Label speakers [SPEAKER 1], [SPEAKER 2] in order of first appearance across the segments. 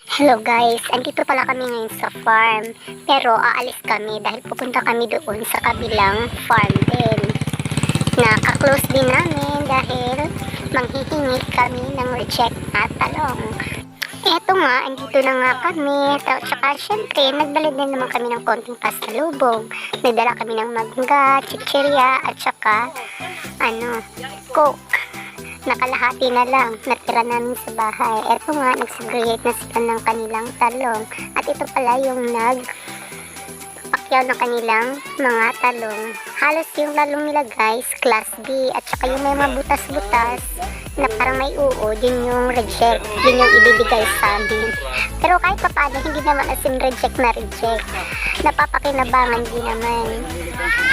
[SPEAKER 1] Hello guys, andito pala kami ngayon sa farm. Pero aalis kami dahil pupunta kami doon sa kabilang farm din. Naka-close din namin dahil manghihingi kami ng reject na talong. Eto nga, andito na nga kami. At saka syempre, nagdala din naman kami ng konting pasalubong. Nagdala kami ng mangga, chichirya, at saka coke. Nakalahati na lang, natira namin sa bahay. Eto nga, nagsagreate na sila ng kanilang talong. At ito pala yung nagpakyaw ng kanilang mga talong. Halos yung talong nila guys, class B. At saka yung may mga butas-butas na parang may uod, yun yung reject. Yun yung ibibigay sa amin. Pero kahit pa paano, hindi naman as in reject na reject. Napapakinabangan din naman.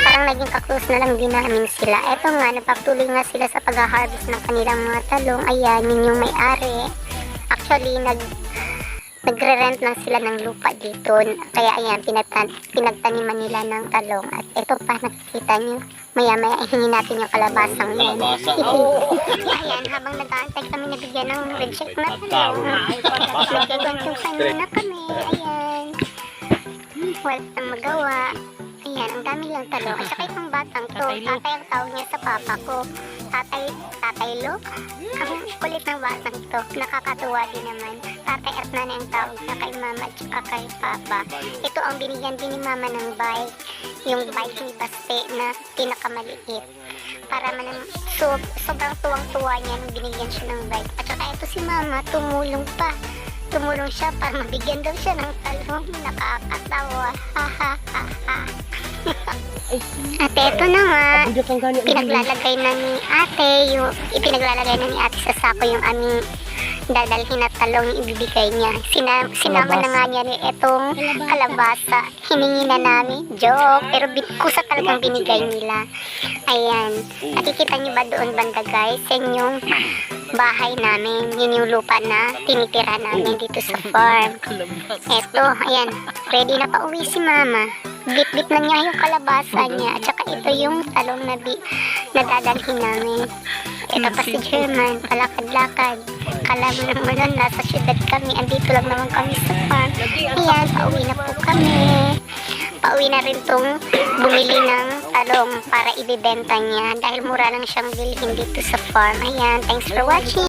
[SPEAKER 1] Parang naging kaklose na lang din namin sila. Eto nga, napagtuloy nga sila sa pag-harvest ng kanilang mga talong. Ayan, yun yung may-ari. Actually, nagre-rent lang sila ng lupa dito. Kaya ayan, pinagtaniman nila ng talong. At eto pa, nakikita nyo. Maya-maya, ihingi natin yung kalabasang yun. Ayan, habang nag-aantay kami nabigyan ng reject na talong. Nagkagantusan na kami. Ayan. Wala nang magawa. Ayan, ang dami lang talong. At saka itong batang to, tatay ang tawag niya sa papa ko. Tatay Lo. Ang kulit ng batang to. Nakakatuwa din naman. Tatay Ernan ang tawag niya kay mama at saka kay papa. Ito ang binigyan din ni mama ng bike. Yung bike ni Baste na pinakamaliit. Para sobrang tuwang-tuwa niya nung binigyan siya ng bike. At saka ito si mama, tumulong pa. Tumulong siya para mabigyan daw siya ng talong. Nakakatawa. Ha ha ha ha. At eto na nga, pinaglalagay na ni ate, ipinaglalagay na ni ate sa sako yung aming dadalhin na talong ibibigay niya. Sinama na nga niya ni etong kalabasa. Hiningi na namin. Joke. Pero kusa talagang binigay nila. Ayan. Nakikita niyo ba doon banda guys? Sa inyong bahay namin. Yun yung lupa na tinitira namin dito sa farm. Eto. Ayan. Ready na pa uwi si mama. Bit-bit na niya yung kalabasa niya. At saka ito yung talong na dadalhin namin. Ito pa si German, palakad-lakad. Kala mo naman nasa syudad kami. Andito lang naman kami sa farm. Ayan, pauwi na po kami. Pauwi na rin tong bumili ng talong para ibibenta niya. Dahil mura lang siyang bilhin dito sa farm. Ayan, thanks for watching.